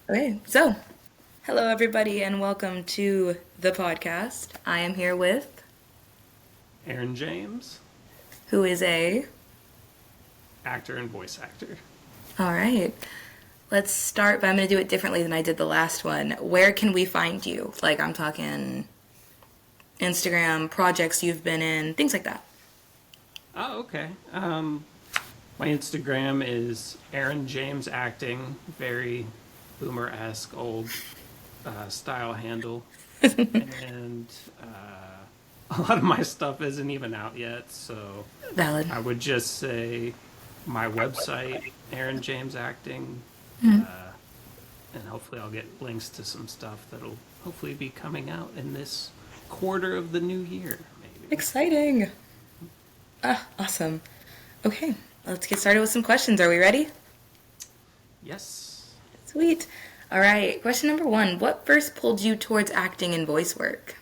Okay, so hello everybody and welcome to the podcast. I am here with Aaron James, who is a actor and voice actor. all right. Let's start, but I'm going to do it differently than I did the last one. Where can we find you? Like I'm talking Instagram, projects you've been in, things like that. Oh, okay. My Instagram is Aaron James Acting, very boomer-esque old style handle, and a lot of my stuff isn't even out yet. So Valid. I would just say my website, Aaron James Acting, and hopefully I'll get links to some stuff that'll hopefully be coming out in this quarter of the new year, maybe. Exciting. Ah, awesome. Okay, let's get started with some questions. Are we ready? Yes. Sweet. All right, question number one. What first pulled you towards acting and voice work?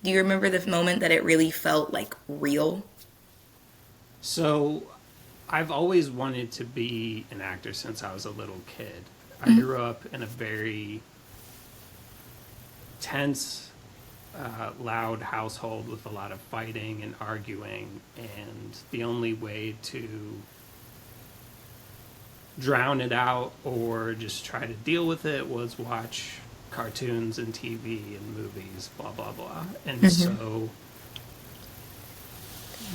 Do you remember the moment that it really felt like real? So I've always wanted to be an actor since I was a little kid. I grew up in a very tense, loud household with a lot of fighting and arguing, and the only way to drown it out or just try to deal with it was watch cartoons and TV and movies, blah blah blah. And so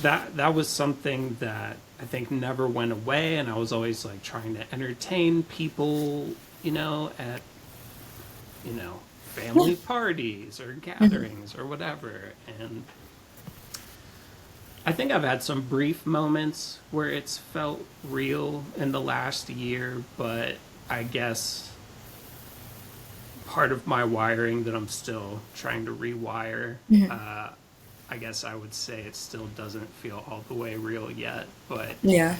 that was something that I think never went away, and I was always like trying to entertain people, at family parties or gatherings or whatever. And I think I've had some brief moments where it's felt real in the last year, but I guess part of my wiring that I'm still trying to rewire, I guess I would say it still doesn't feel all the way real yet. But Yeah.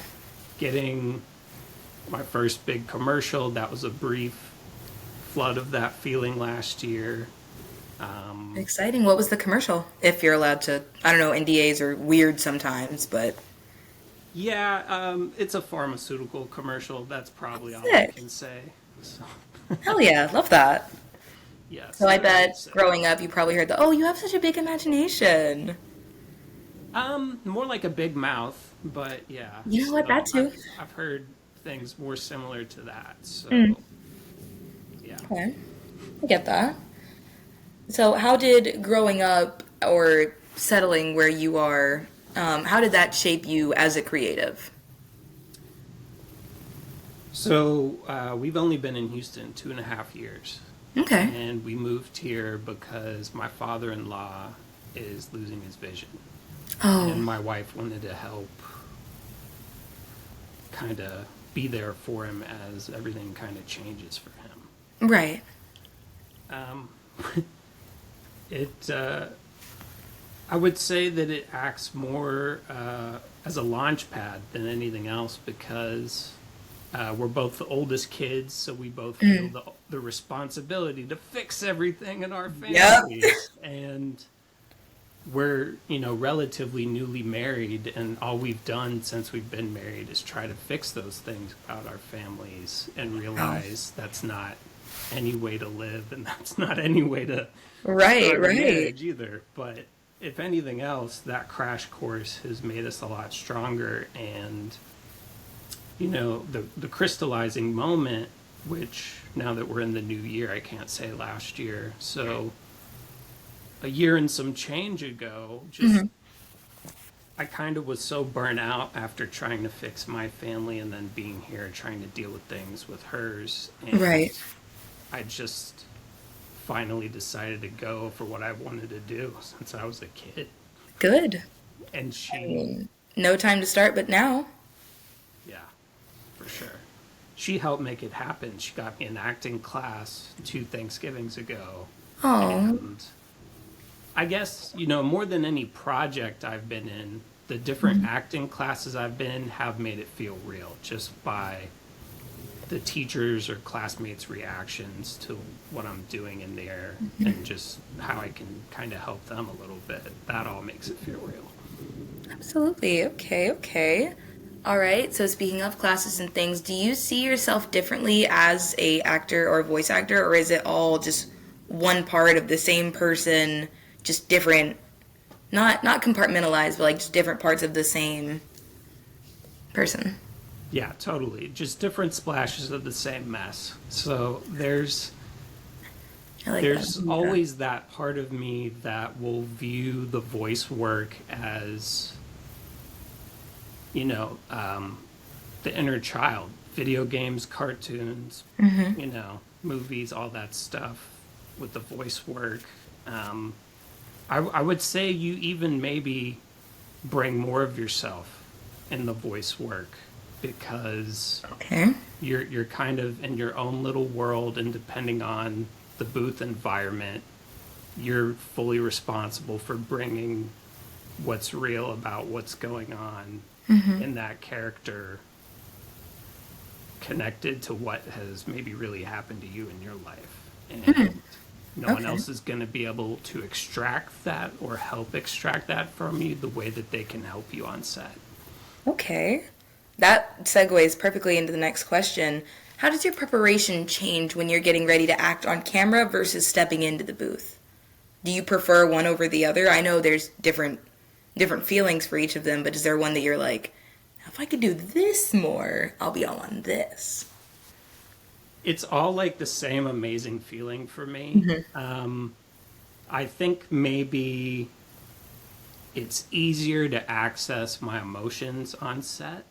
getting my first big commercial, that was a brief flood of that feeling last year. Exciting. What was the commercial? If you're allowed to, I don't know, NDAs are weird sometimes, but Yeah, it's a pharmaceutical commercial. That's probably all I sick. can say. So, Hell yeah, love that. yes, So I I would bet say. growing up you probably heard the, oh, you have such a big imagination. More like a big mouth, but yeah, You know what, that still, too. I've heard things more similar to that. So, yeah. Okay, I get that. So how did growing up or settling where you are, how did that shape you as a creative? So, we've only been in Houston 2.5 years, Okay. and we moved here because my father-in-law is losing his vision, and Oh, my wife wanted to help kind of be there for him as everything kind of changes for him. right. Um, it, I would say that it acts more as a launch pad than anything else because we're both the oldest kids, so we both feel the responsibility to fix everything in our Yep. families. And we're, relatively newly married, and all we've done since we've been married is try to fix those things about our families and Oh. realize that's not any way to live, and that's not any way to Right, start a right. marriage either. But if anything else, that crash course has made us a lot stronger. And the crystallizing moment, which now that we're in the new year, I can't say last year. So a year and some change ago, just I kind of was so burnt out after trying to fix my family and then being here trying to deal with things with hers. And Right. I just finally decided to go for what I wanted to do since I was a kid. Good. And I she, mean, no time to start, but now. yeah, for sure. She helped make it happen. She got me an acting class 2 Thanksgivings ago. Oh, And I guess, more than any project I've been in, the different acting classes I've been in have made it feel real just by the teachers or classmates' reactions to what I'm doing in there and just how I can kind of help them a little bit. That all makes it feel real. absolutely. Okay, okay. All right. So speaking of classes and things, do you see yourself differently as a actor or a voice actor, or is it all just one part of the same person, just different, not compartmentalized, but like just different parts of the same person? Yeah, totally. Just different splashes of the same mess. So I like that. there's always that part of me that will view the voice work as, you know, the inner child. Video games, cartoons, movies, all that stuff with the voice work. Um, I would say you even maybe bring more of yourself in the voice work because Okay. you're kind of in your own little world, and depending on the booth environment, you're fully responsible for bringing what's real about what's going on in that character connected to what has maybe really happened to you in your life. And no one Okay. else is going to be able to extract that or help extract that from you the way that they can help you on set. Okay. That segues perfectly into the next question. How does your preparation change when you're getting ready to act on camera versus stepping into the booth? Do you prefer one over the other? I know there's different feelings for each of them, but is there one that you're like, if I could do this more, I'll be all on this? It's all like the same amazing feeling for me. I think maybe it's easier to access my emotions on set.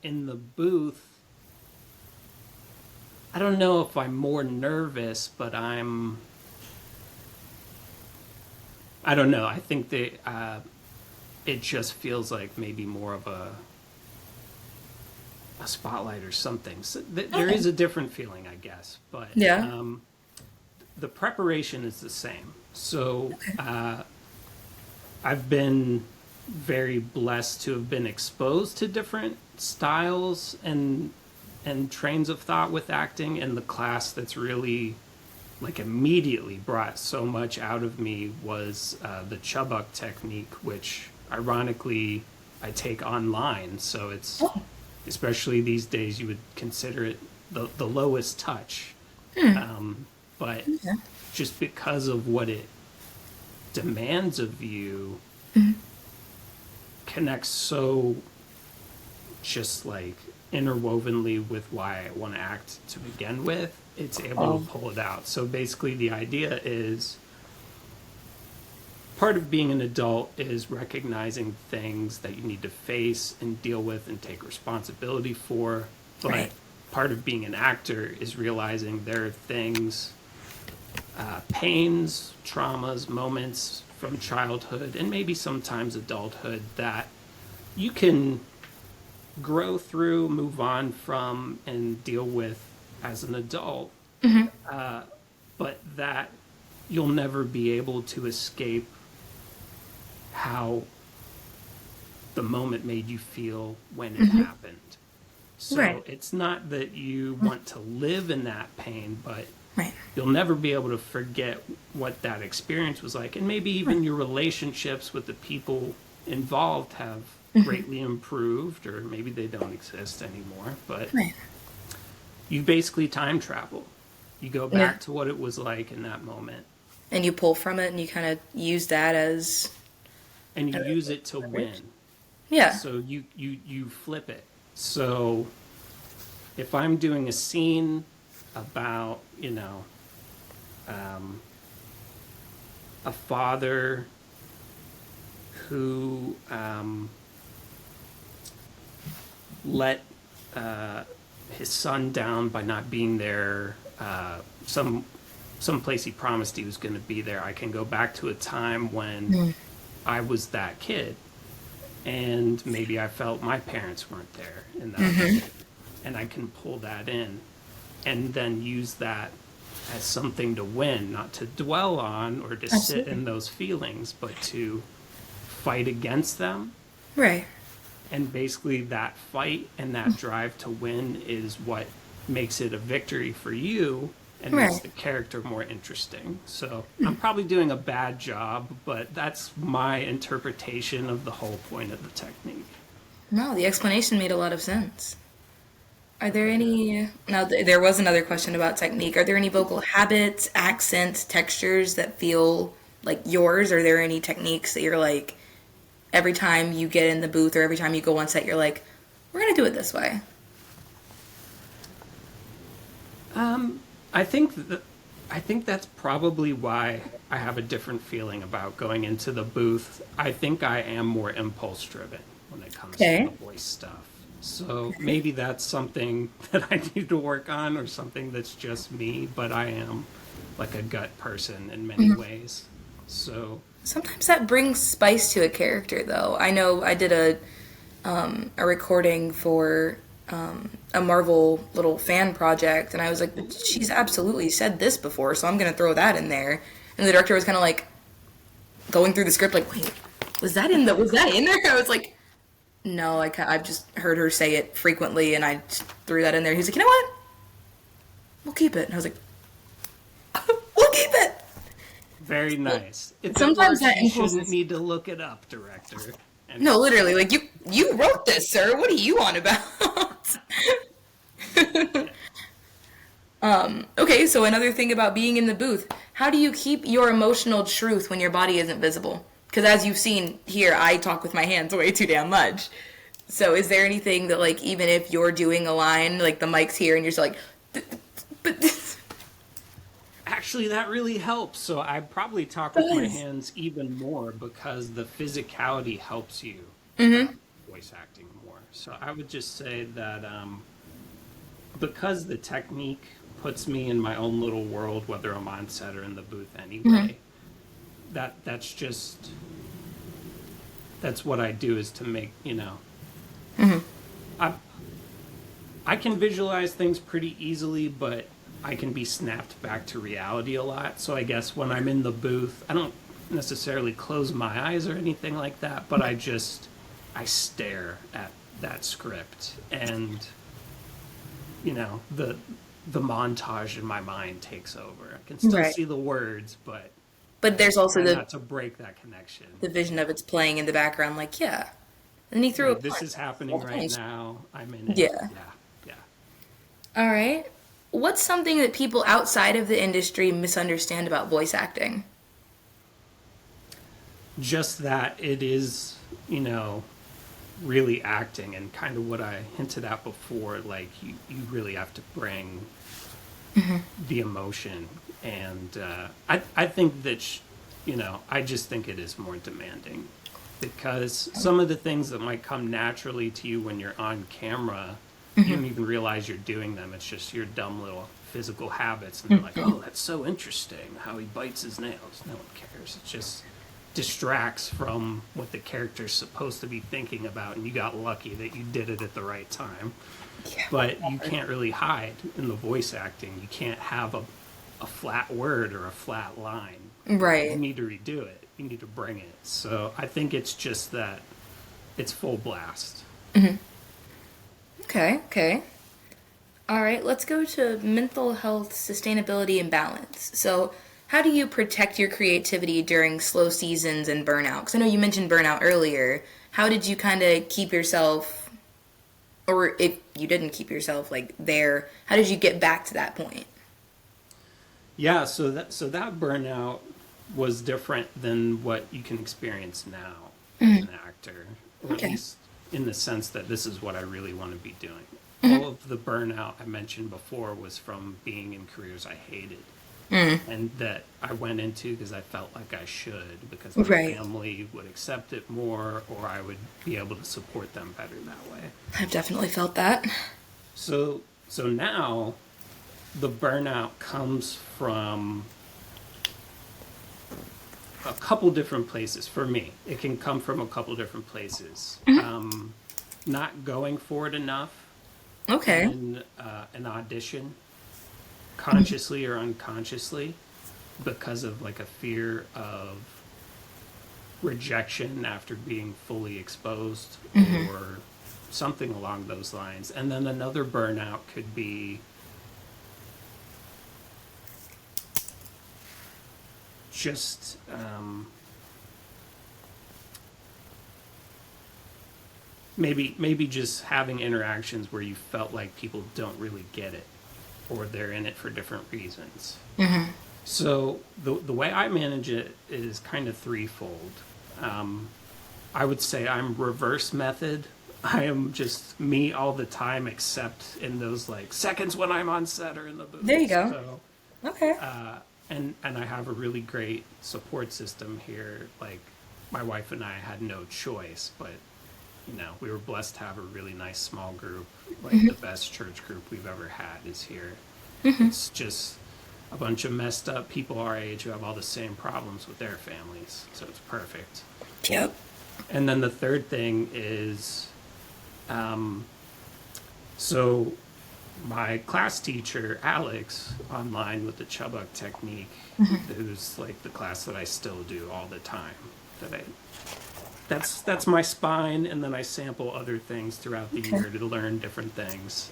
In the booth, I don't know if I'm more nervous, but I don't know. I think that it just feels like maybe more of a spotlight or something. So there Okay. is a different feeling, I guess, but Yeah. the preparation is the same. So I've been very blessed to have been exposed to different styles and trains of thought with acting, and the class that's really like immediately brought so much out of me was the Chubbuck technique, which ironically I take online. So it's, Oh. especially these days, you would consider it the lowest touch. But Yeah. just because of what it demands of you, connects so just like interwovenly with why I want to act to begin with, it's able Oh. to pull it out. So basically, the idea is part of being an adult is recognizing things that you need to face and deal with and take responsibility for. But Right. part of being an actor is realizing there are things, pains, traumas, moments from childhood and maybe sometimes adulthood that you can grow through, move on from, and deal with as an adult, but that you'll never be able to escape how the moment made you feel when it happened. So Right. it's not that you want to live in that pain, but Right. you'll never be able to forget what that experience was like. And maybe even your relationships with the people involved have greatly improved, or maybe they don't exist anymore. But Right. you basically time travel. You go Yeah. back to what it was like in that moment, And you pull from it and you kind of use that as and you uh, use it to leverage. win. Yeah. So you flip it. So if I'm doing a scene about, um, a father who let his son down by not being there, some place he promised he was going to be there, I can go back to a time when I was that kid, and maybe I felt my parents weren't there in that moment, and I can pull that in, and then use that as something to win, not to dwell on or to sit Absolutely. in those feelings, but to fight against them. Right. And basically, that fight and that drive to win is what makes it a victory for you and makes Right. the character more interesting. So I'm probably doing a bad job, but that's my interpretation of the whole point of the technique. No, the explanation made a lot of sense. Are there any, now there was another question about technique. Are there any vocal habits, accents, textures that feel like yours? Are there any techniques that you're like, every time you get in the booth or every time you go on set, you're like, we're going to do it this way? I think that I think that's probably why I have a different feeling about going into the booth. I think I am more impulse driven when it comes to the Okay. voice stuff. So maybe that's something that I need to work on or something that's just me, but I am like a gut person in many ways. So, Sometimes that brings spice to a character, though. I know I did a recording for a Marvel little fan project, and I was like, she's absolutely said this before, so I'm gonna throw that in there. And the director was kind of like going through the script, like, wait, was that in there? I was like, no, I've just heard her say it frequently, and I just threw that in there. He's like, you know what? We'll keep it. And I was like, we'll keep it. very nice. If it Sometimes works, that you impulse shouldn't is need to look it up, director. no, Anyway, literally, like you wrote this, sir. What are you on about? Okay, so another thing about being in the booth, how do you keep your emotional truth when your body isn't visible? Because as you've seen here, I talk with my hands way too damn much. So is there anything that like even if you're doing a line, like the mic's here and you're just like, but actually, that really helps. So I probably talk with my does. hands even more because the physicality helps you voice acting more. So I would just say that because the technique puts me in my own little world, whether I'm on set or in the booth anyway, that's just that's what I do is to make I I can visualize things pretty easily, but I can be snapped back to reality a lot. So I guess when I'm in the booth, I don't necessarily close my eyes or anything like that, but I stare at that script and the montage in my mind takes over. I can still Right. see the words, but But there's also try not to break that connection. the vision of it's playing in the background, like, yeah. And then he threw a Right, this punch. is happening Well, right thanks. now. I'm in it. Yeah. Yeah, yeah. All right. What's something that people outside of the industry misunderstand about voice acting? Just that it is, really acting and kind of what I hinted at before. Like you really have to bring the emotion, and I think that I just think it is more demanding because some of the things that might come naturally to you when you're on camera, you don't even realize you're doing them. It's just your dumb little physical habits, and they're like, "Oh, that's so interesting how he bites his nails." No one cares. It just distracts from what the character's supposed to be thinking about, and you got lucky that you did it at the right time. Yeah. But you can't really hide in the voice acting. You can't have a flat word or a flat line. You Right. need to redo it. You need to bring it. So I think it's just that it's full blast. Okay, okay. All right, let's go to mental health, sustainability, and balance. So, how do you protect your creativity during slow seasons and burnout? Because I know you mentioned burnout earlier. How did you kind of keep yourself, or if you didn't keep yourself like there, how did you get back to that point? Yeah, so that burnout was different than what you can experience now as an actor, or at Okay. least in the sense that this is what I really want to be doing. All of the burnout I mentioned before was from being in careers I hated and that I went into because I felt like I should, because my Right. family would accept it more or I would be able to support them better that way. I've definitely felt that. So now the burnout comes from a couple different places for me. It can come from a couple different places. Not going for it enough Okay. in an audition, consciously or unconsciously, because of like a fear of rejection after being fully exposed or something along those lines. And then another burnout could be just maybe just having interactions where you felt like people don't really get it, or they're in it for different reasons. So the way I manage it is kind of threefold. I would say I'm reverse method. I am just me all the time, except in those like seconds when I'm on set or in the booth. There you go. So, Okay. and I have a really great support system here. Like my wife and I had no choice, but we were blessed to have a really nice small group. Like the best church group we've ever had is here. It's just a bunch of messed up people our age who have all the same problems with their families. So it's perfect. Yep. And then the third thing is, so my class teacher, Alex, online with the Chubbuck technique, who's like the class that I still do all the time. That's my spine, and then I sample other things throughout the year to learn different things.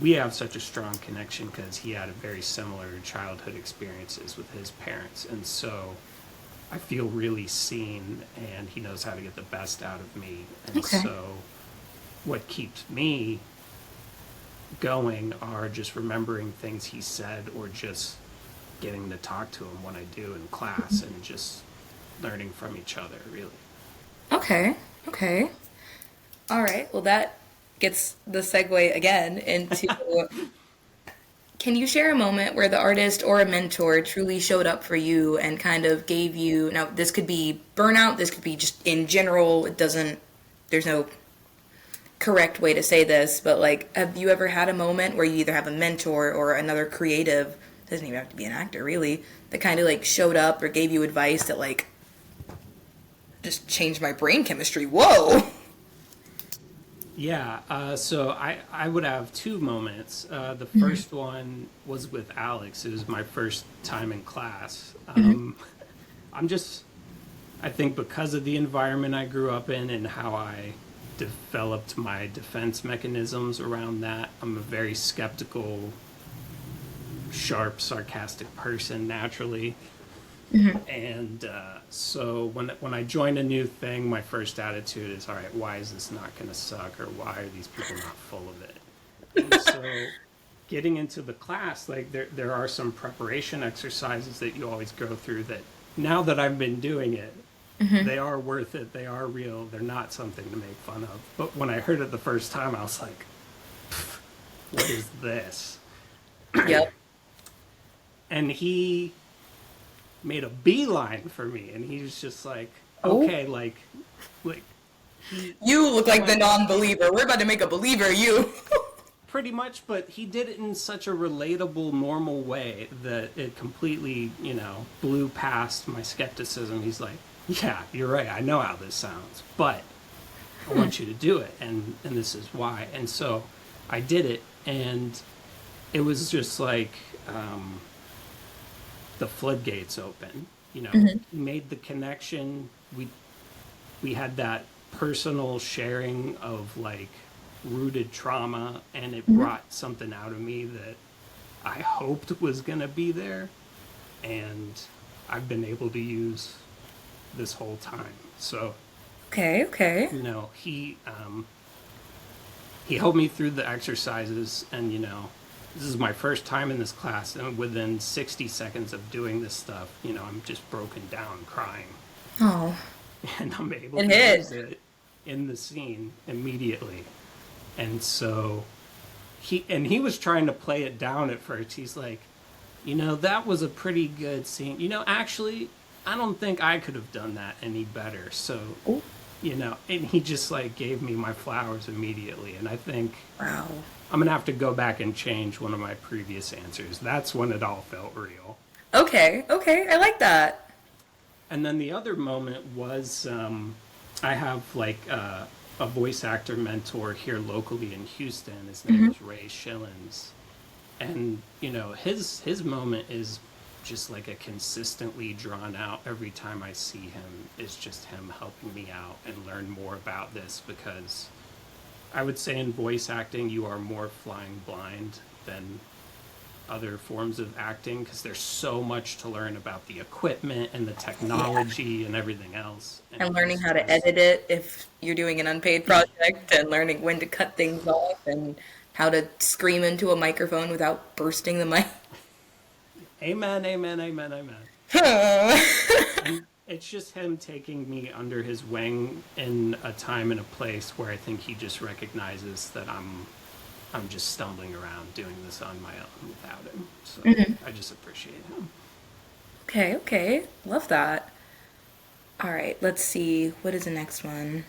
We have such a strong connection because he had a very similar childhood experiences with his parents, and so I feel really seen, and he knows how to get the best out of me. And so what keeps me going are just remembering things he said, or just getting to talk to him when I do in class, and just learning from each other, really. Okay. All right. Well, that gets the segue again into can you share a moment where the artist or a mentor truly showed up for you and kind of gave you, now this could be burnout, this could be just in general, there's no correct way to say this, but like, have you ever had a moment where you either have a mentor or another creative, doesn't even have to be an actor really, that kind of like showed up or gave you advice that like just changed my brain chemistry? Whoa. Yeah, so I would have two moments. The first one was with Alex. It was my first time in class. I think because of the environment I grew up in and how I developed my defense mechanisms around that, I'm a very skeptical, sharp, sarcastic person naturally. And so when I join a new thing, my first attitude is, all right, why is this not going to suck, or why are these people not full of it? And so getting into the class, like there are some preparation exercises that you always go through that now that I've been doing it, they are worth it. They are real. They're not something to make fun of. But when I heard it the first time, I was like, what is this? Yep. And he made a beeline for me, and he was just like, okay, like You look like the non-believer. We're about to make a believer of you. pretty much, but he did it in such a relatable, normal way that it completely, blew past my skepticism. He's like, yeah, you're right, I know how this sounds, but I want you to do it, and this is why. And so I did it, and it was just like the floodgates open. Made the connection. We had that personal sharing of like rooted trauma, and it brought something out of me that I hoped was gonna be there, and I've been able to use this whole time. So Okay. he helped me through the exercises, and this is my first time in this class, and within 60 seconds of doing this stuff, I'm just broken down crying. Oh. And I'm able to use it in the scene immediately. And so he was trying to play it down at first. He's like, that was a pretty good scene. Actually, I don't think I could have done that any better. So, and he just like gave me my flowers immediately. And I think Wow. I'm going to have to go back and change one of my previous answers. That's when it all felt real. Okay. I like that. And then the other moment was I have like a voice actor mentor here locally in Houston. His name is Ray Schillens. And, his moment is just like a consistently drawn out, every time I see him, is just him helping me out and learn more about this, because I would say in voice acting, you are more flying blind than other forms of acting because there's so much to learn about the equipment and the technology and everything else. And And it learning was how to just, edit it if you're doing an unpaid project, and learning when to cut things off, and how to scream into a microphone without bursting the mic. amen, amen, amen, amen. And it's just him taking me under his wing in a time and a place where I think he just recognizes that I'm just stumbling around doing this on my own without him. So I just appreciate him. Okay, okay. Love that. All right, let's see. What is the next one?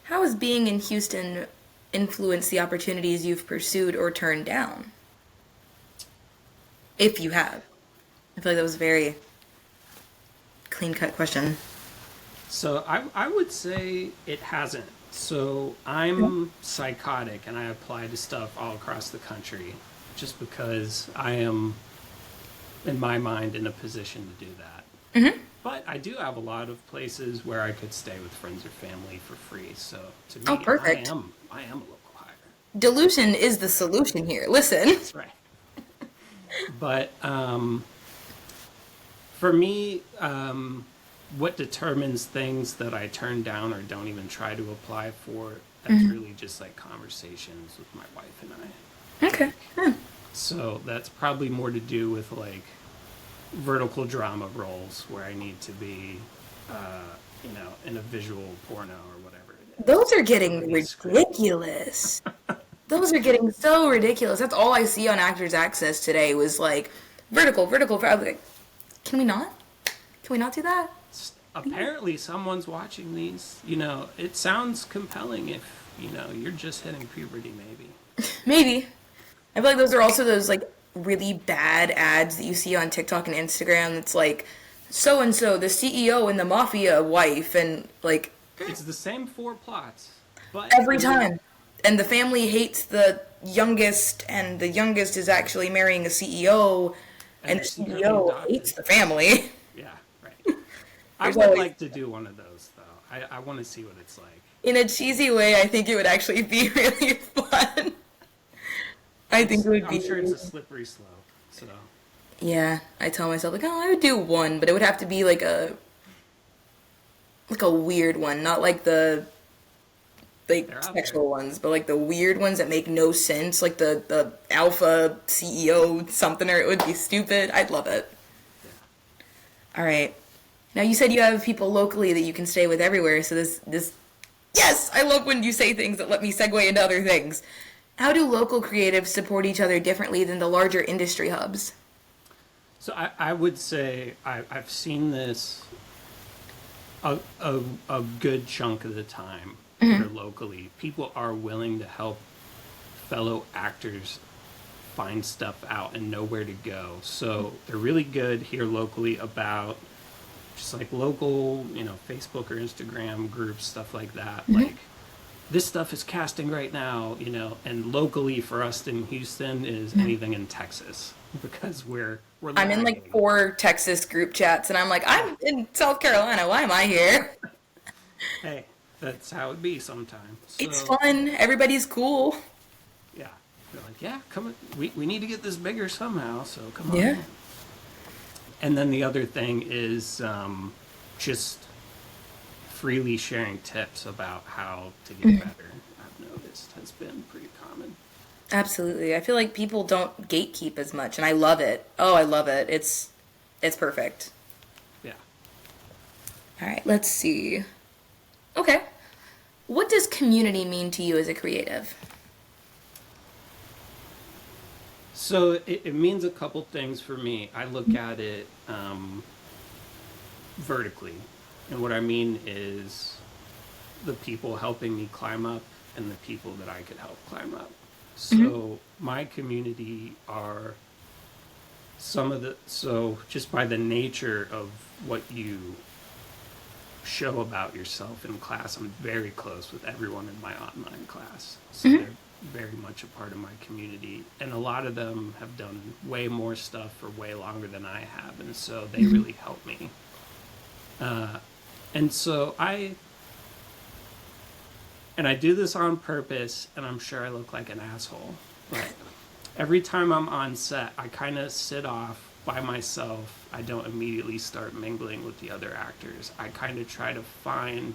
How has being in Houston influenced the opportunities you've pursued or turned down? If you have. I feel like that was a very clean cut question. So I would say it hasn't. So I'm psychotic and I apply to stuff all across the country just because I am, in my mind, in a position to do that. But I do have a lot of places where I could stay with friends or family for free. So to Oh, me, perfect. I am a local hire. Delusion is the solution here. Listen. That's right. But for me, what determines things that I turn down or don't even try to apply for, that's really just like conversations with my wife and I. Okay. Hmm. So that's probably more to do with like vertical drama roles where I need to be, in a visual porno or whatever it is. Those are getting Somebody script. ridiculous. Those are getting so ridiculous. That's all I see on Actors Access today was like vertical, vertical. I was like, can we not? Can we not do that? Apparently, someone's watching these. It sounds compelling if, you're just hitting puberty, maybe. Maybe. I feel like those are also those like really bad ads that you see on TikTok and Instagram. That's like so and so, the CEO and the mafia wife, and like It's the same four plots, but every time. And the family hates the youngest, and the youngest is actually marrying a CEO, and and the they're secretly CEO adopted. hates the family. Yeah, right. I There's would always, like to do one of those though. I want to see what it's like. in a cheesy way, I think it would actually be really fun. I think it would I'm be. sure it's a slippery slope. So Yeah, I tell myself like, oh, I would do one, but it would have to be like a weird one, not like the like they're out there. sexual ones, but like the weird ones that make no sense, like the alpha CEO something, or it would be stupid. I'd love it. Yeah. All right. Now you said you have people locally that you can stay with everywhere, so this yes, I love when you say things that let me segue into other things. How do local creatives support each other differently than the larger industry hubs? So I would say I've seen this a good chunk of the time here locally. People are willing to help fellow actors find stuff out and know where to go. So they're really good here locally about just like local, Facebook or Instagram groups, stuff like that. Like this stuff is casting right now, and locally for us in Houston is anything in Texas because we're I'm in like lagging. 4 Texas group chats, and I'm like, I'm in South Carolina. Why am I here? Hey, that's how it be sometimes. It's So fun. Everybody's cool. yeah, they're like, yeah, come on. We need to get this bigger somehow. So come on. Yeah. And then the other thing is just freely sharing tips about how to get better. I've noticed has been pretty common. Absolutely. I feel like people don't gatekeep as much, and I love it. Oh, I love it. It's perfect. Yeah. All right, let's see. Okay. What does community mean to you as a creative? So it means a couple things for me. I look at it vertically. And what I mean is the people helping me climb up and the people that I could help climb up. So my community are so just by the nature of what you show about yourself in class, I'm very close with everyone in my online class. So they're very much a part of my community. And a lot of them have done way more stuff for way longer than I have. And so they really help me. And so And I do this on purpose, and I'm sure I look like an asshole. But every time I'm on set, I kind of sit off by myself. I don't immediately start mingling with the other actors. I kind of try to find,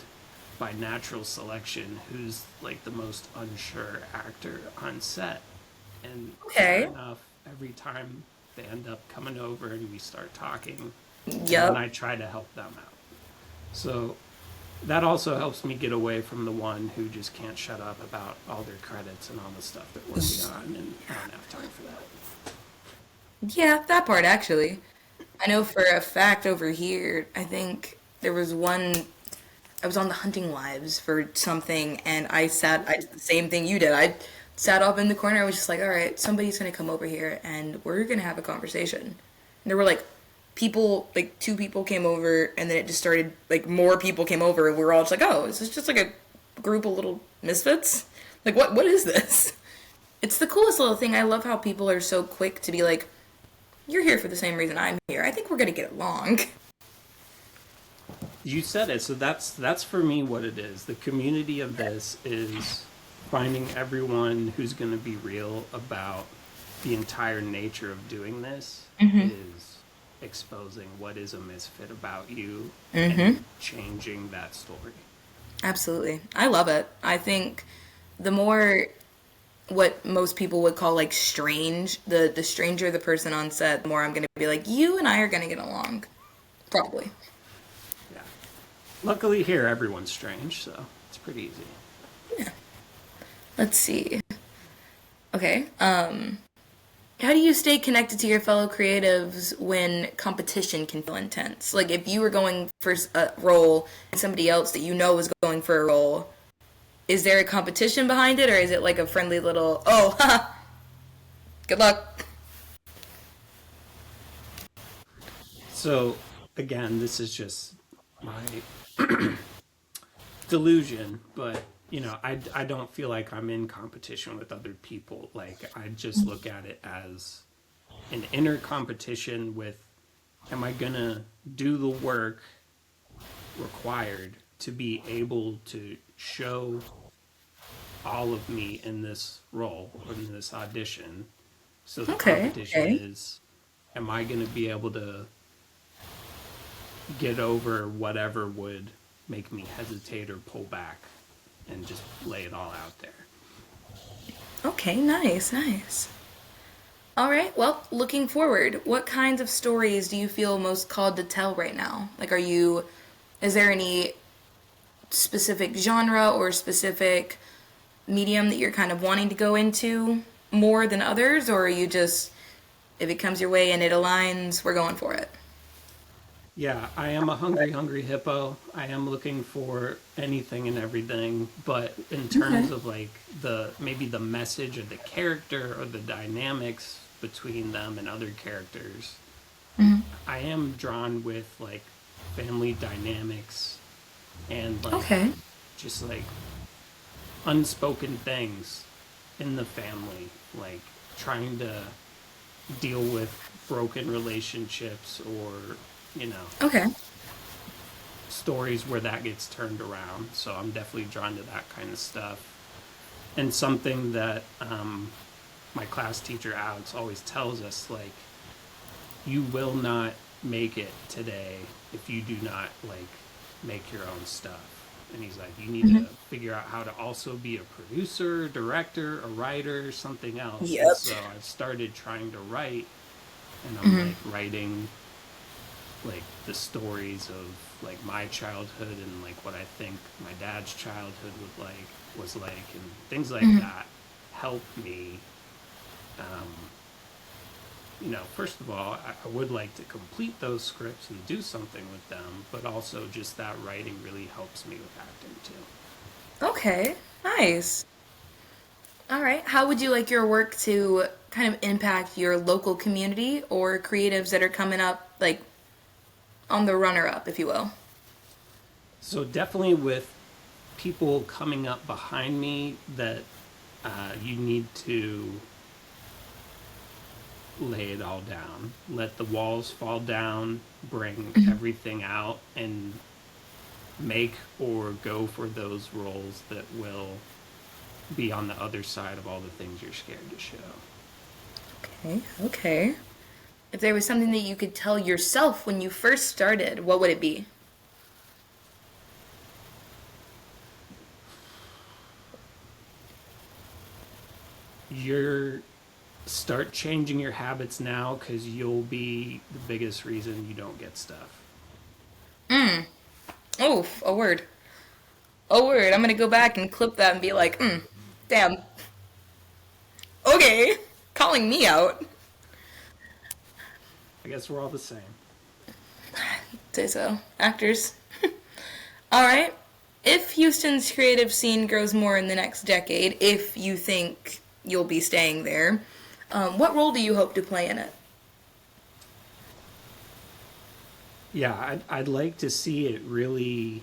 by natural selection, who's like the most unsure actor on set. And sure Okay. enough, every time they end up coming over and we start talking, and then Yep. I try to help them out. So that also helps me get away from the one who just can't shut up about all their credits and all the stuff they're working on, and I don't have time for that. Yeah, that part actually. I know for a fact over here, I think there was one. I was on the hunting wives for something, and I did the same thing you did. I sat up in the corner. I was just like, all right, somebody's gonna come over here, and we're gonna have a conversation. And there were like people, like two people came over, and then it just started like more people came over, and we were all just like, oh, is this just like a group of little misfits? Like what is this? It's the coolest little thing. I love how people are so quick to be like, you're here for the same reason I'm here. I think we're gonna get along. You said it, so that's for me what it is. The community of this is finding everyone who's going to be real about the entire nature of doing this, is exposing what is a misfit about you and changing that story. Absolutely. I love it. I think the more what most people would call like strange, the stranger the person on set, the more I'm gonna be like, you and I are gonna get along. Probably. Yeah. Luckily here everyone's strange, so it's pretty easy. Let's see. Okay. How do you stay connected to your fellow creatives when competition can feel intense? Like if you were going for a role and somebody else that you know is going for a role, is there a competition behind it or is it like a friendly little, oh, haha, good luck? So again, this is just my delusion, but I don't feel like I'm in competition with other people. Like I just look at it as an inner competition with, am I gonna do the work required to be able to show all of me in this role or in this audition? So the Okay, competition okay. is, am I gonna be able to get over whatever would make me hesitate or pull back and just lay it all out there? Okay, nice, nice. All right, well, looking forward, what kinds of stories do you feel most called to tell right now? Like, is there any specific genre or specific medium that you're kind of wanting to go into more than others, or are you just, if it comes your way and it aligns, we're going for it? Yeah, I am a hungry, hungry hippo. I am looking for anything and everything, but in Okay. terms of like the maybe the message or the character or the dynamics between them and other characters, I am drawn with like family dynamics and like Okay. just like unspoken things in the family, like trying to deal with broken relationships or, you know, Okay. stories where that gets turned around. So I'm definitely drawn to that kind of stuff. And something that my class teacher Alex always tells us, like, you will not make it today if you do not like make your own stuff. And he's like, you need to figure out how to also be a producer, director, a writer, something else. And Yep. so I've started trying to write, and I'm like writing like the stories of like my childhood and like what I think my dad's childhood was like and things like that help me. First of all, I would like to complete those scripts and do something with them, but also just that writing really helps me with acting too. Okay. Nice. All right. How would you like your work to kind of impact your local community or creatives that are coming up, like on the runner up, if you will? So definitely with people coming up behind me that you need to lay it all down, let the walls fall down, bring everything out, and make or go for those roles that will be on the other side of all the things you're scared to show. Okay, okay. If there was something that you could tell yourself when you first started, what would it be? You're start changing your habits now because you'll be the biggest reason you don't get stuff. Oh, a word. A word. I'm gonna go back and clip that and be like, damn. Okay. Calling me out. I guess we're all the same. Say so. Actors. Alright. If Houston's creative scene grows more in the next decade, if you think you'll be staying there, what role do you hope to play in it? Yeah, I'd like to see it really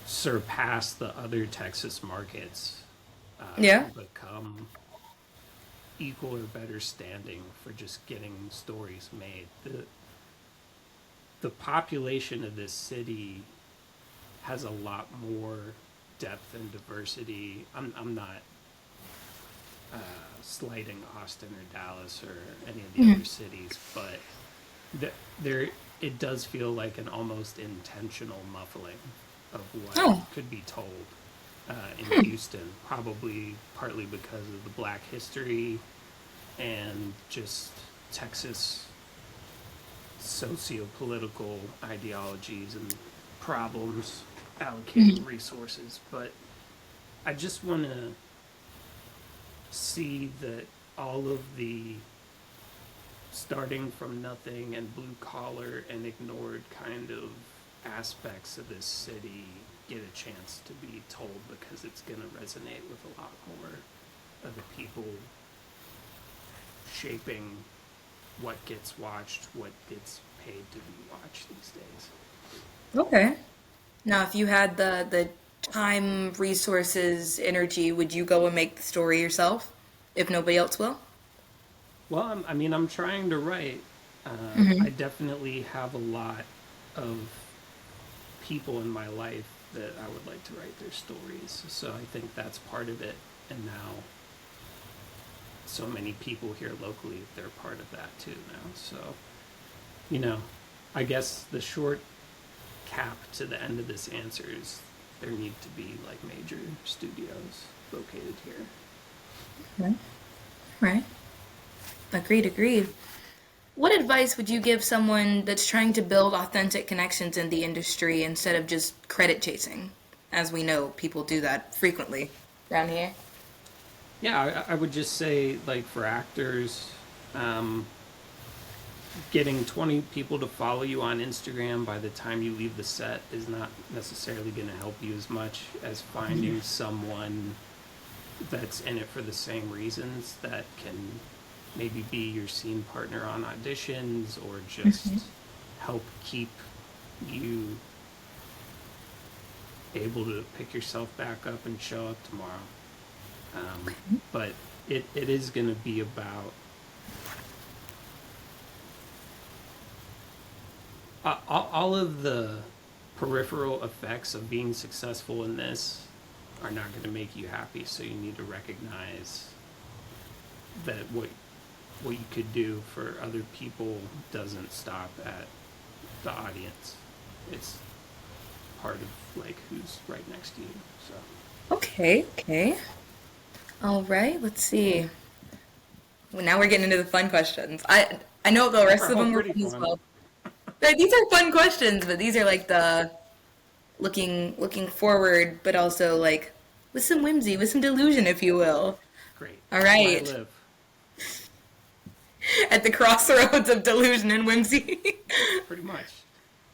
surpass the other Texas markets. Yeah. Become equal or better standing for just getting stories made. The population of this city has a lot more depth and diversity. I'm not slighting Austin or Dallas or any of the other cities, but there it does feel like an almost intentional muffling of what could be told in Houston, probably partly because of the Black history and just Texas socio-political ideologies and problems allocating resources. But I just want to see that all of the starting from nothing and blue collar and ignored kind of aspects of this city get a chance to be told, because it's going to resonate with a lot more of the people shaping what gets watched, what gets paid to be watched these days. Okay. Now, if you had the time, resources, energy, would you go and make the story yourself if nobody else will? Well, I'm trying to write. I definitely have a lot of people in my life that I would like to write their stories. So I think that's part of it. And now so many people here locally, they're part of that too now. So, I guess the short cap to the end of this answer is there need to be like major studios located here. Right. Right. Agreed, agreed. What advice would you give someone that's trying to build authentic connections in the industry instead of just credit chasing? As we know, people do that frequently around here. Yeah, I would just say, like, for actors, getting 20 people to follow you on Instagram by the time you leave the set is not necessarily going to help you as much as finding someone that's in it for the same reasons, that can maybe be your scene partner on auditions, or just help keep you able to pick yourself back up and show up tomorrow. But it is going to be about all of the peripheral effects of being successful in this are not going to make you happy. So you need to recognize that what you could do for other people doesn't stop at the audience. It's part of like who's right next to you. So Okay, okay. All right, let's see. Well, now we're getting into the fun questions. I know the rest they're of all them were pretty fun as fun. well. These are fun questions, but these are like the looking forward, but also like with some whimsy, with some delusion, if you will. Great. All That's where I right, live. at the crossroads of delusion and whimsy. Pretty much.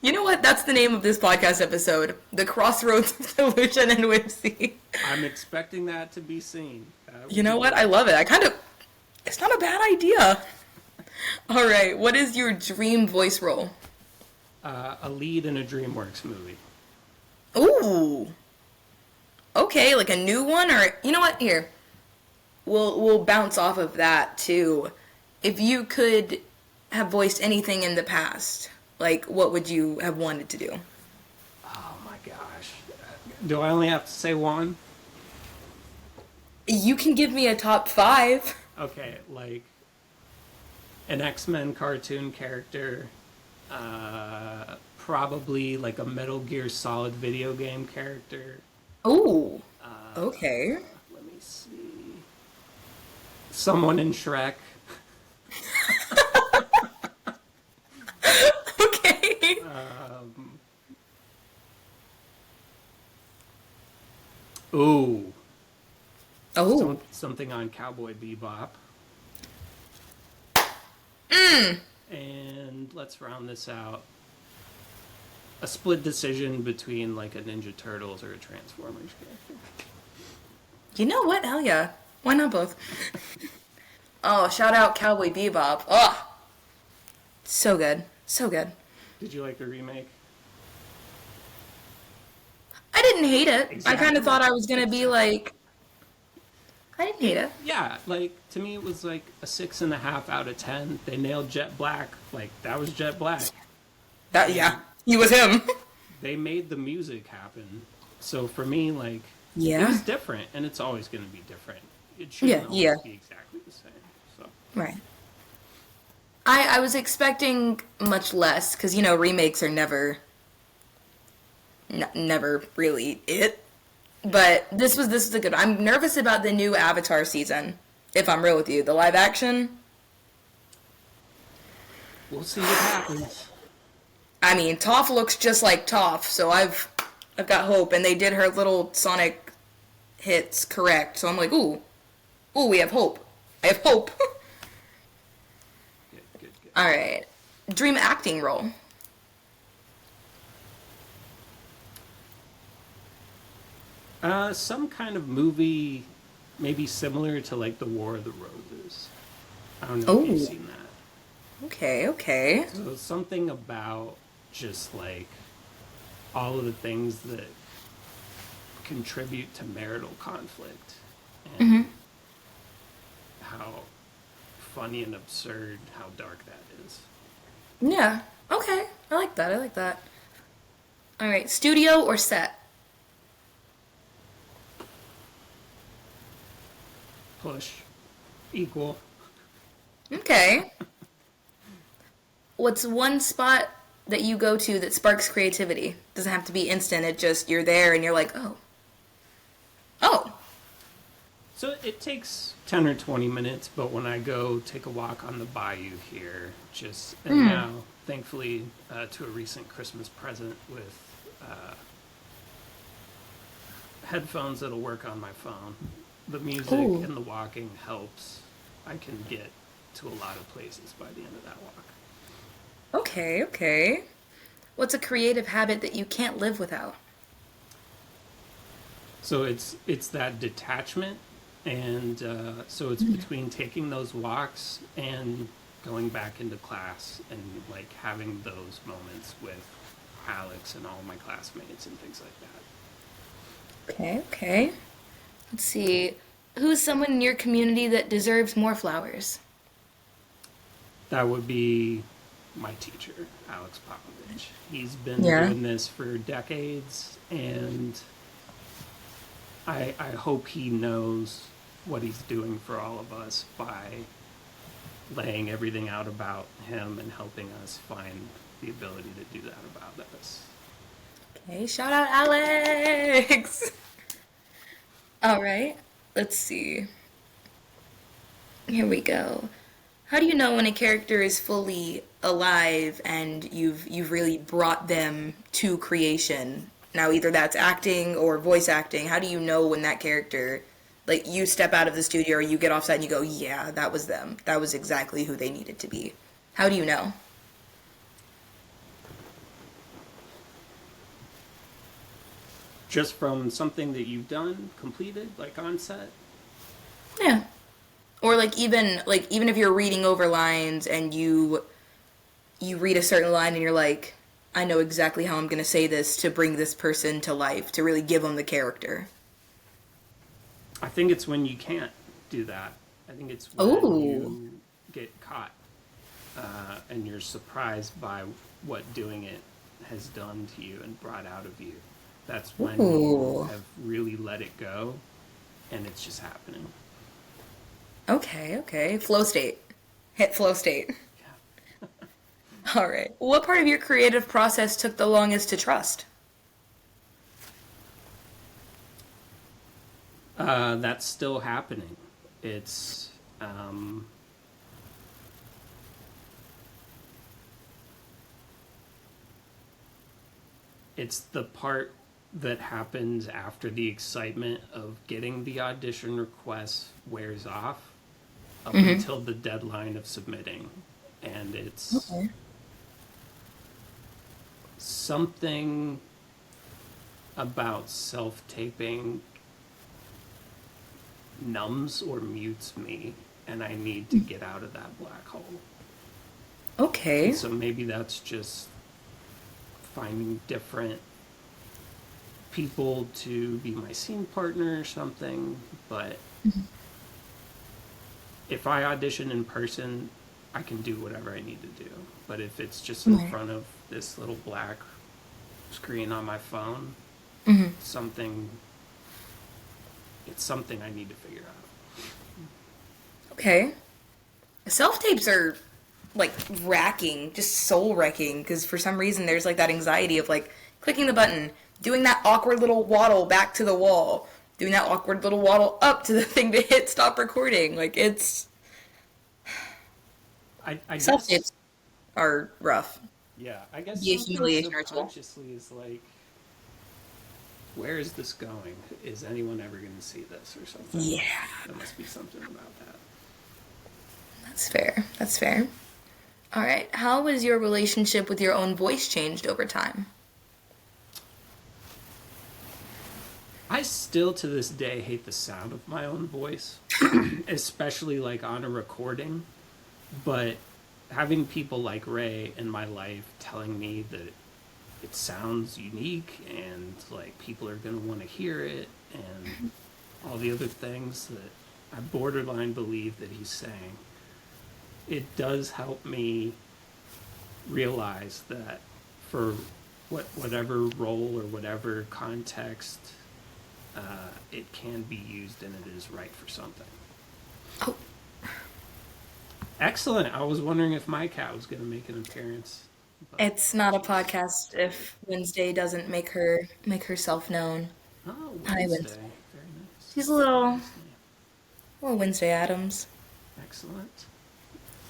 You know what? That's the name of this podcast episode: The Crossroads of Delusion and Whimsy. I'm expecting that to be seen. You know what? I love it. It's not a bad idea. All right, what is your dream voice role? A lead in a DreamWorks movie. Ooh. Okay, like a new one, or you know what? Here, we'll bounce off of that too. If you could have voiced anything in the past, like what would you have wanted to do? Do I only have to say one? You can give me a top five. Okay, like an X-Men cartoon character, probably like a Metal Gear Solid video game character. Oh, okay. Let me see. Someone in Shrek. Okay. Ooh, Oh. something on Cowboy Bebop. And let's round this out. A split decision between like a Ninja Turtles or a Transformers character. You know what? Hell yeah. Why not both? Oh, shout out Cowboy Bebop. Oh, so good. So good. Did you like the remake? I didn't hate it. I kind Exactly. of thought I was going to be like, I didn't hate it. Yeah, like to me it was like a 6.5 out of 10. They nailed Jet Black. Like that was Jet Black. That, yeah. He was him. They made the music happen. So for me, like it Yeah. was different, and it's always going to be different. It Yeah, shouldn't yeah. always be exactly the same. So Right. I was expecting much less because, you know, remakes are never really it. But this was a good one. I'm nervous about the new Avatar season, if I'm real with you. The live action. we'll see what happens. I mean, Toph looks just like Toph, so I've got hope. And they did her little Sonic hits correct, so I'm like, ooh, we have hope. I have hope. Good, good, good. All right, dream acting role. Some kind of movie, maybe similar to like The War of the Roses. I don't know if you've Oh, seen that. okay, okay. So something about just like all of the things that contribute to marital conflict and how funny and absurd how dark that is. Yeah, okay. I like that. I like that. All right, studio or set? Push. Equal. Okay. What's one spot that you go to that sparks creativity? Doesn't have to be instant. It just you're there and you're like, oh, So it takes 10 or 20 minutes, but when I go take a walk on the bayou here, and now, thankfully, to a recent Christmas present with headphones that'll work on my phone, the music Ooh. and the walking helps. I can get to a lot of places by the end of that walk. Okay, okay. What's a creative habit that you can't live without? So it's that detachment, and so it's between taking those walks and going back into class and like having those moments with Alex and all my classmates and things like that. Okay, okay. Let's see. Who's someone in your community that deserves more flowers? That would be my teacher, Alex Popovich. He's been Yeah. doing this for decades, and I hope he knows what he's doing for all of us by laying everything out about him and helping us find the ability to do that about us. Okay, shout out Alex! All right, let's see. Here we go. How do you know when a character is fully alive and you've really brought them to creation? Now, either that's acting or voice acting. How do you know when that character, like you step out of the studio or you get offset and you go, yeah, that was them. That was exactly who they needed to be. How do you know? Just from something that you've done, completed, like on set? Yeah. Or like even if you're reading over lines and you read a certain line and you're like, I know exactly how I'm going to say this to bring this person to life, to really give them the character. I think it's when you can't do that. I think it's when Oh. you get caught and you're surprised by what doing it has done to you and brought out of you. That's when you Ooh. have really let it go and it's just happening. Okay, okay. Flow state. Hit flow state. Yeah. All right. What part of your creative process took the longest to trust? That's still happening. It's it's the part that happens after the excitement of getting the audition request wears off up until the deadline of submitting. And it's Okay. something about self taping numbs or mutes me, and I need to get out of that black hole. And Okay. so maybe that's just finding different people to be my scene partner or something. But if I audition in person, I can do whatever I need to do. But if it's just in Right. front of this little black screen on my phone, something it's something I need to figure out. Okay. Self tapes are like racking, just soul wrecking, because for some reason there's like that anxiety of like clicking the button, doing that awkward little waddle back to the wall, doing that awkward little waddle up to the thing to hit stop recording. Like it's I self guess tapes are rough. yeah, I guess Be a something humiliation ritual. subconsciously is like, where is this going? Is anyone ever going to see this or something? Yeah, There must be something about that. that's fair. That's fair. All right. How has your relationship with your own voice changed over time? I still to this day hate the sound of my own voice, especially like on a recording. But having people like Ray in my life telling me that it sounds unique and like people are going to want to hear it and all the other things that I borderline believe that he's saying, it does help me realize that for whatever role or whatever context, it can be used and it is right for something. Oh, Excellent. I was wondering if my cat was going to make an appearance, but it's not a she's podcast if Wednesday doesn't make herself known. oh Hi, Wednesday. Wednesday. Very nice. She's a Very little nice name. Wednesday Adams. Excellent.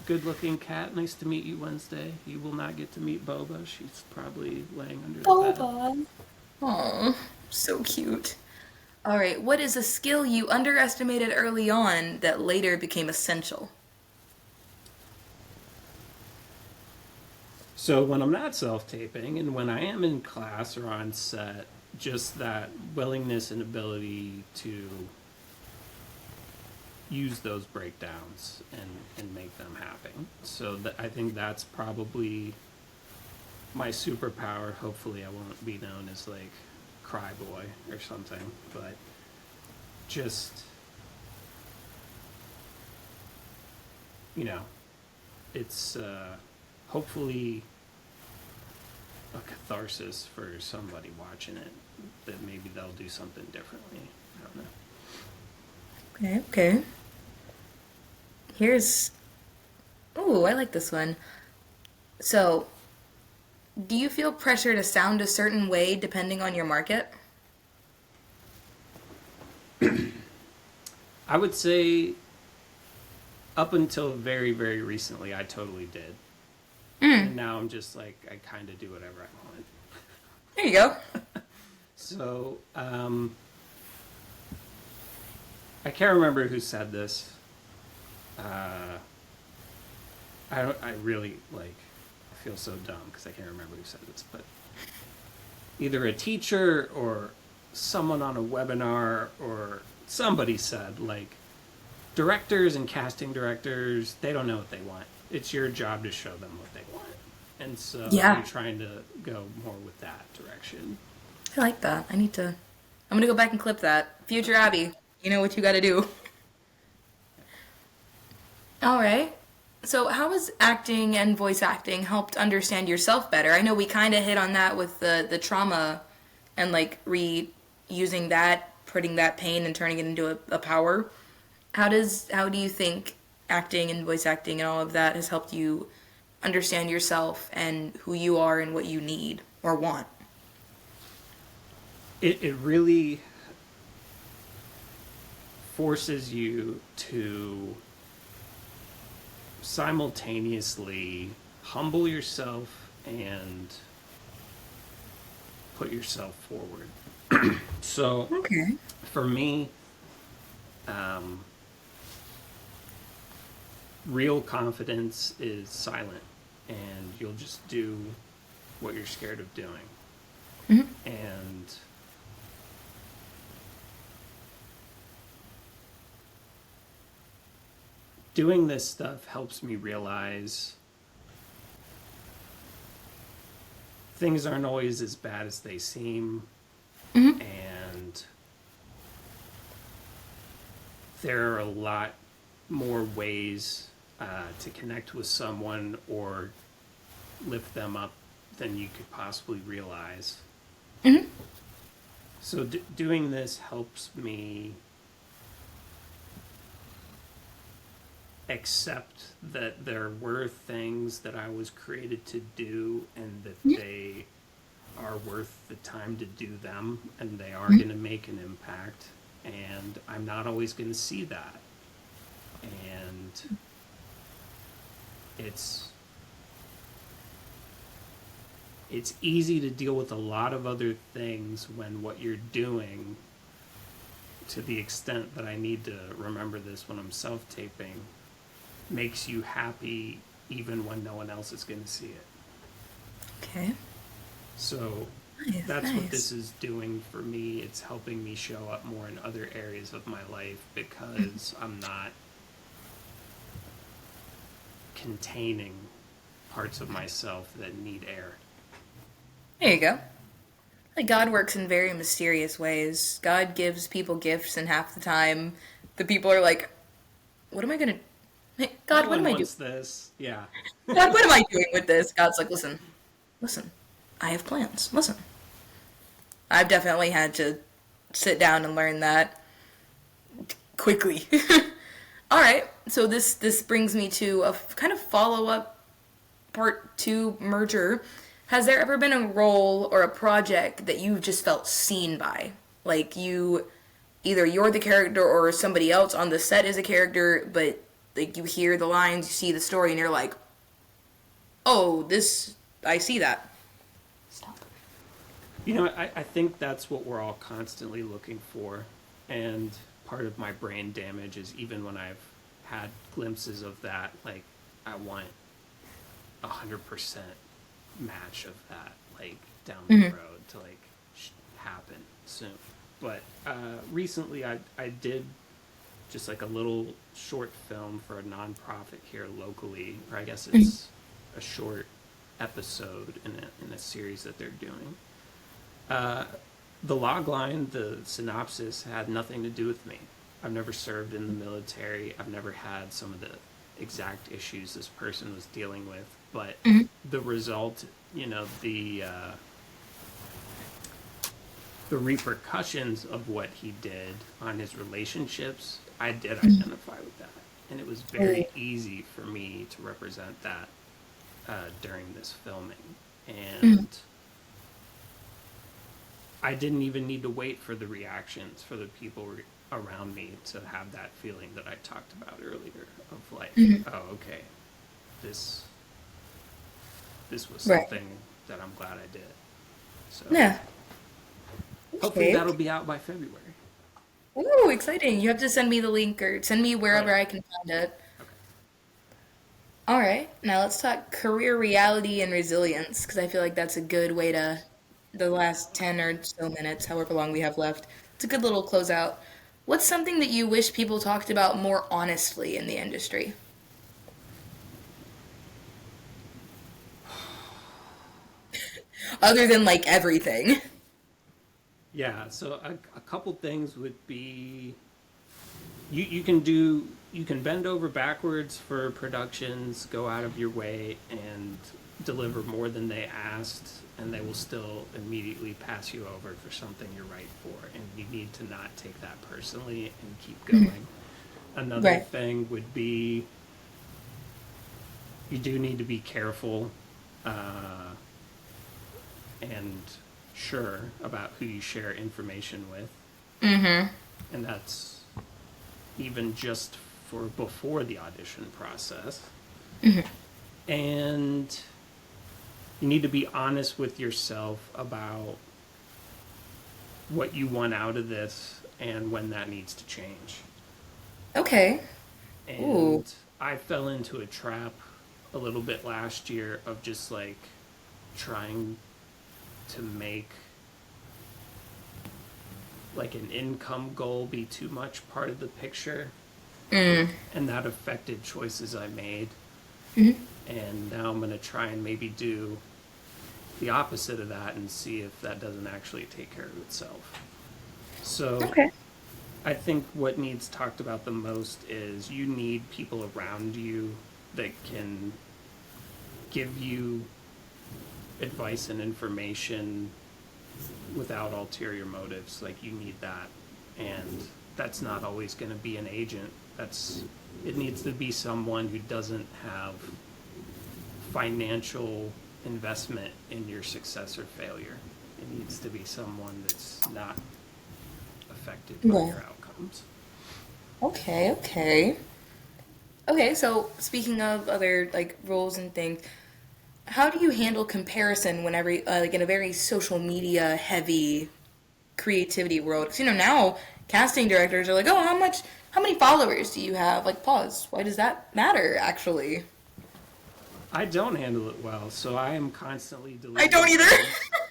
Good looking cat. Nice to meet you, Wednesday. You will not get to meet Boba. She's probably laying under the bed. Boba. Oh, so cute. All right, what is a skill you underestimated early on that later became essential? So when I'm not self taping and when I am in class or on set, just that willingness and ability to use those breakdowns and make them happen. So that I think that's probably my superpower. Hopefully I won't be known as like cry boy or something, but just you know, it's hopefully a catharsis for somebody watching it that maybe they'll do something differently. I don't know. Okay, okay. Here's. Ooh, I like this one. So, do you feel pressure to sound a certain way depending on your market? I would say up until very, very recently, I totally did. And now I'm just like, I kind of do whatever I want. There you go. So, I can't remember who said this. I really, like, I feel so dumb because I can't remember who said this, but either a teacher or someone on a webinar or somebody said, like, directors and casting directors, they don't know what they want. It's your job to show them what they want. And so Yeah. I'm trying to go more with that direction. I like that. I'm gonna go back and clip that. Future Abby, you know what you gotta do. All right. So, how has acting and voice acting helped understand yourself better? I know we kind of hit on that with the trauma and like reusing that, putting that pain and turning it into a power. How do you think acting and voice acting and all of that has helped you understand yourself and who you are and what you need or want? It really forces you to simultaneously humble yourself and put yourself forward. So Okay. for me, um, real confidence is silent, and you'll just do what you're scared of doing. Hmm. And doing this stuff helps me realize things aren't always as bad as they seem, Hmm. and there are a lot more ways to connect with someone or lift them up than you could possibly realize. Hmm. So doing this helps me accept that there were things that I was created to do and that they are worth the time to do them and they are going to make an impact. And I'm not always going to see that. And it's it's easy to deal with a lot of other things when what you're doing, to the extent that I need to remember this when I'm self-taping, makes you happy even when no one else is going to see it. Okay. So Nice, that's what nice. this is doing for me. It's helping me show up more in other areas of my life because I'm not containing parts of myself that need air. There you go. Like God works in very mysterious ways. God gives people gifts, and half the time, the people are like, "What am I gonna? Hey, No God, what am one I doing? wants this. Yeah. God, what am I doing with this?" God's like, "Listen, listen. I have plans. Listen." I've definitely had to sit down and learn that quickly. All right, so this brings me to a kind of follow up part two merger. Has there ever been a role or a project that you've just felt seen by? Like either you're the character or somebody else on the set is a character, but like you hear the lines, you see the story, and you're like, oh, this, I see that. Stop. You know, I think that's what we're all constantly looking for. And part of my brain damage is even when I've had glimpses of that, like, I want 100% match of that, like, down the Mm-hmm. road to, like, happen soon. But recently I did just like a little short film for a nonprofit here locally, or I guess it's a short episode in a series that they're doing. The log line, the synopsis, had nothing to do with me. I've never served in the military. I've never had some of the exact issues this person was dealing with, but Mm-hmm. the result, the repercussions of what he did on his relationships, I did identify with that, and it was Oh. very easy for me to represent that during this filming, Mm-hmm. and I didn't even need to wait for the reactions for the people around me to have that feeling that I talked about earlier of like, Mm-hmm. oh, okay, this this was Right. something that I'm glad I did. So Yeah. hopefully Okay. that'll be out by February. Ooh, exciting. You have to send me the link or send me Oh wherever yeah. I can find it. Okay. All right, now let's talk career reality and resilience because I feel like that's a good way to, the last 10 or so minutes, however long we have left. It's a good little closeout. What's something that you wish people talked about more honestly in the industry? Other than like everything. Yeah. So a couple things would be you can bend over backwards for productions, go out of your way, and deliver more than they asked, and they will still immediately pass you over for something you're right for. And you need to not take that personally and keep going. Another Right. thing would be you do need to be careful and sure about who you share information with. And that's even just for before the audition process. And you need to be honest with yourself about what you want out of this and when that needs to change. Okay. Ooh. And I fell into a trap a little bit last year of just like trying to make like an income goal be too much part of the picture. And that affected choices I made. And now I'm going to try and maybe do the opposite of that and see if that doesn't actually take care of itself. So Okay. I think what needs talked about the most is you need people around you that can give you advice and information without ulterior motives. Like, you need that. And that's not always going to be an agent. It needs to be someone who doesn't have financial investment in your success or failure. It needs to be someone that's not affected by Yeah. your outcomes. Okay, okay. Okay, so speaking of other like roles and things, how do you handle comparison whenever like in a very social media heavy creativity world? Because now casting directors are like, oh, how many followers do you have? Like, pause. Why does that matter? Actually, I don't handle it well, so I am constantly I deleting don't either. things.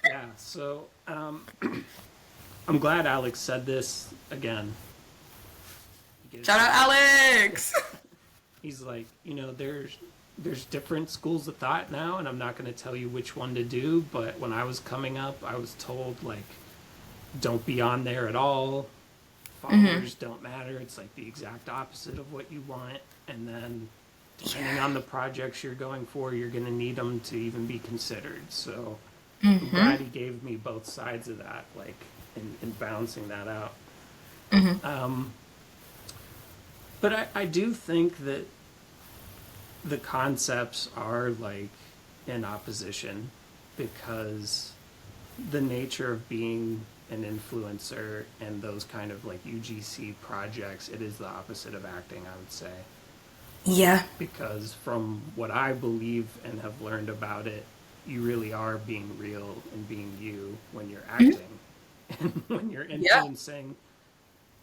Yeah, so I'm glad Alex said this again. Because Shout out, Alex. he's like, there's different schools of thought now, and I'm not going to tell you which one to do, but when I was coming up, I was told, like, don't be on there at all. Followers don't matter. It's like the exact opposite of what you want. And then, depending on the projects you're going for, you're going to need them to even be considered. So I'm glad he gave me both sides of that, like, in balancing that out. But I do think that the concepts are like in opposition, because the nature of being an influencer and those kind of like UGC projects, it is the opposite of acting, I would say. Yeah. Because from what I believe and have learned about it, you really are being real and being you when you're acting. And when you're Yeah. influencing,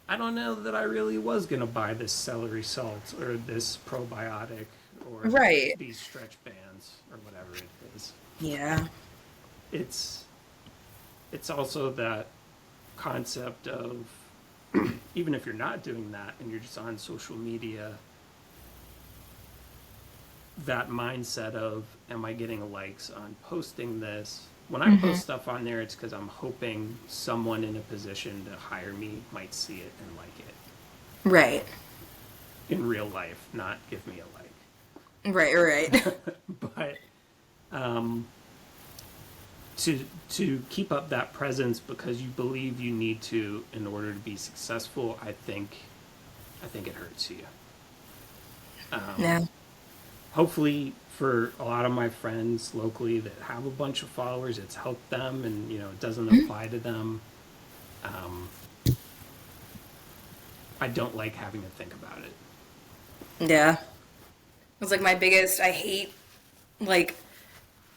I don't know that I really was going to buy this celery salt or this probiotic or Right. these stretch bands or whatever it is. Yeah. It's also that concept of even if you're not doing that and you're just on social media, that mindset of, am I getting likes on posting this? When I post stuff on there, it's because I'm hoping someone in a position to hire me might see it and like it Right. in real life, not give me a like. Right. Right. But to keep up that presence because you believe you need to in order to be successful, I think it hurts you. Yeah. Hopefully for a lot of my friends locally that have a bunch of followers, it's helped them, and it doesn't apply to them. I don't like having to think about it. Yeah. It's like my biggest. I hate, like,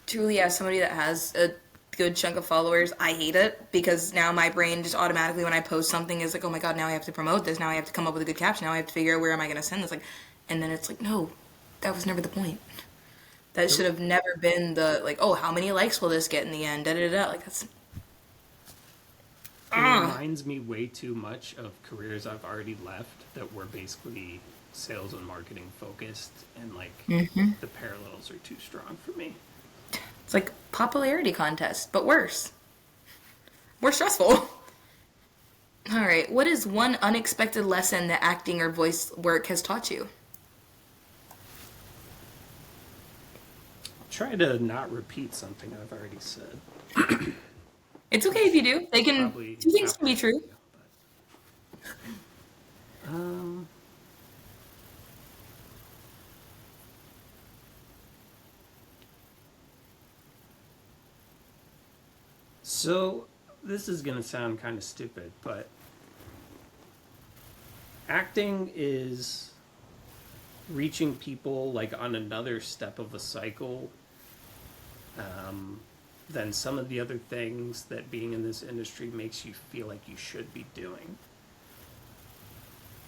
truly as somebody that has a good chunk of followers, I hate it because now my brain just automatically when I post something is like, oh my god, now I have to promote this. Now I have to come up with a good caption. Now I have to figure out where am I going to send this. Like, and then it's like, no, that was never the point. That should have never been the like, oh, how many likes will this get in the end? Da da da. Like that's. It reminds me way too much of careers I've already left that were basically sales and marketing focused, and like the parallels are too strong for me. It's like popularity contest, but worse. More stressful. All right. What is one unexpected lesson that acting or voice work has taught you? try to not repeat something I've already said. It's okay if you do. They can. Probably Two things have can be to true. do, but, so this is gonna sound kind of stupid, but acting is reaching people like on another step of a cycle than some of the other things that being in this industry makes you feel like you should be doing.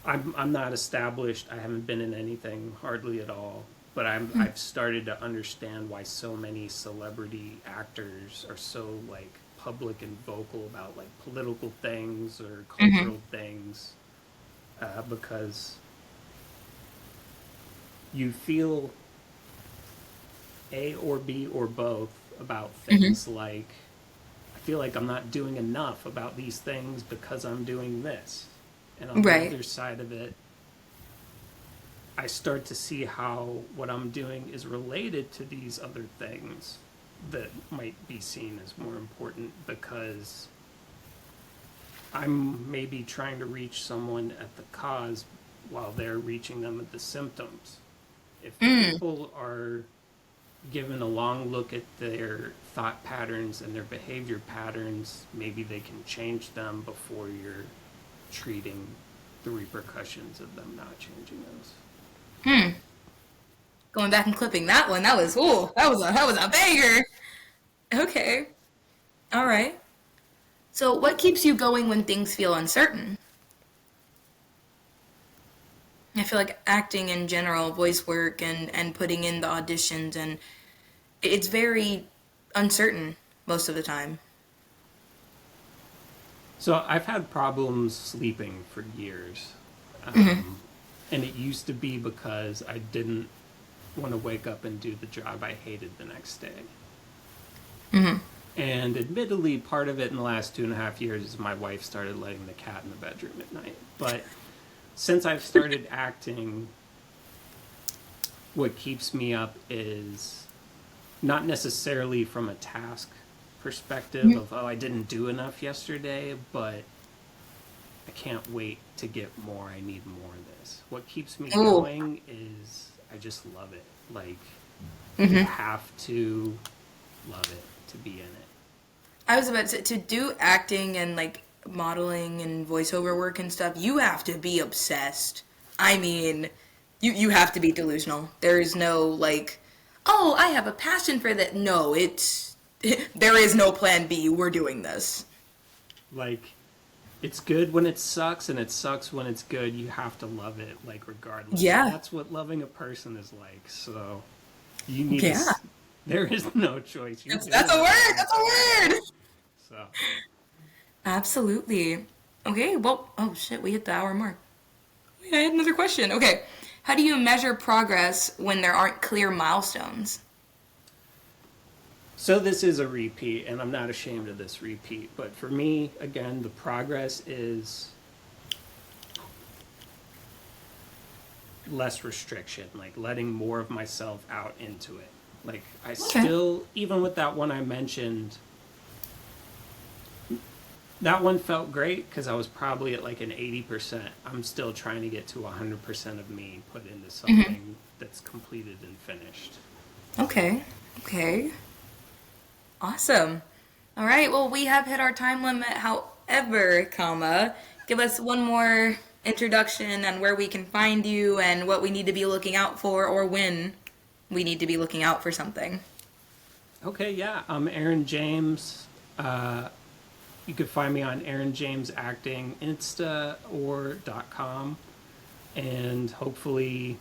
I'm not established. I haven't been in anything hardly at all, but I've started to understand why so many celebrity actors are so like public and vocal about like political things or cultural things, because you feel A or B or both about things like I feel like I'm not doing enough about these things because I'm doing this. And on the Right. other side of it, I start to see how what I'm doing is related to these other things that might be seen as more important because I'm maybe trying to reach someone at the cause while they're reaching them at the symptoms. If people are given a long look at their thought patterns and their behavior patterns, maybe they can change them before you're treating the repercussions of them not changing those. Going back and clipping that one. That was that was a banger. Okay. All right. So, what keeps you going when things feel uncertain? I feel like acting in general, voice work, and putting in the auditions, and it's very uncertain most of the time. So I've had problems sleeping for years. Um, and it used to be because I didn't want to wake up and do the job I hated the next day. And admittedly, part of it in the last 2.5 years is my wife started letting the cat in the bedroom at night. But since I've started acting, what keeps me up is not necessarily from a task perspective of, oh, I didn't do enough yesterday, but I can't wait to get more. I need more of this. What keeps me Oh, going is I just love it. Like, you have to love it to be in it. I was about to do acting and like modeling and voiceover work and stuff. You have to be obsessed. I mean, you have to be delusional. There is no like, oh, I have a passion for that. No, it's there is no plan B. We're doing this. Like, it's good when it sucks, and it sucks when it's good. You have to love it, like, regardless. Yeah. That's what loving a person is like. So, you need to. Yeah. There is no choice. You're That's doing a it. word. That's a word. So, Absolutely. Okay, well, oh shit, we hit the hour mark. Wait, I had another question. Okay. How do you measure progress when there aren't clear milestones? so this is a repeat, and I'm not ashamed of this repeat. But for me, again, the progress is less restriction, like letting more of myself out into it. Like, I still, even with that one I mentioned, that one felt great because I was probably at like an 80%. I'm still trying to get to 100% of me put into something that's completed and finished. Okay. Okay. Awesome. All right. Well, we have hit our time limit. However, comma, give us one more introduction on where we can find you and what we need to be looking out for or when we need to be looking out for something. Okay, yeah, I'm Aaron James. You could find me on Aaron James Acting Insta or .com, and hopefully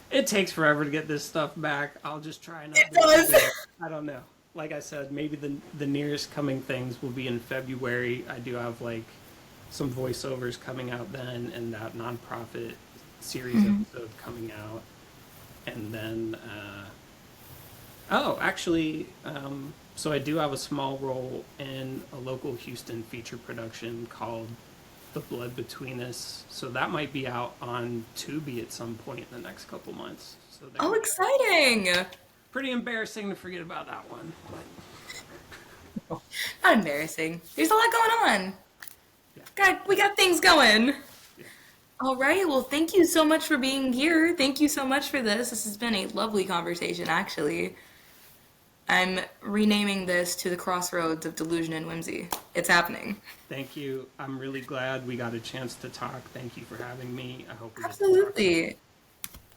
it takes forever to get this stuff back. I'll just try and It update does. it. I don't know. Like I said, maybe the nearest coming things will be in February. I do have like some voiceovers coming out then, and that nonprofit series episode coming out, and then oh, actually, so I do have a small role in a local Houston feature production called the blood between us. So that might be out on Tubi at some point in the next couple months. So there Oh, we go. exciting! Pretty embarrassing to forget about that one, but Not embarrassing. There's a lot going on. yeah, We got things going. yeah. All right. Well, thank you so much for being here. Thank you so much for this. This has been a lovely conversation, actually. I'm renaming this to the Crossroads of Delusion and Whimsy. It's happening. Thank you. I'm really glad we got a chance to talk. Thank you for having me. I hope we get to talk soon. Absolutely.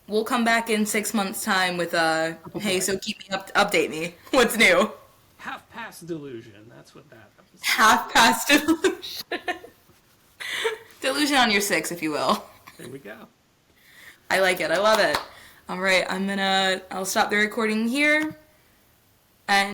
We'll come back in 6 months' time with Oh hey, boy. so keep me update me. What's new? Half past delusion. That's what that episode. Half past delusion. Delusion on your six, if you will. There we go. I like it. I love it. All right, I'll stop the recording here. And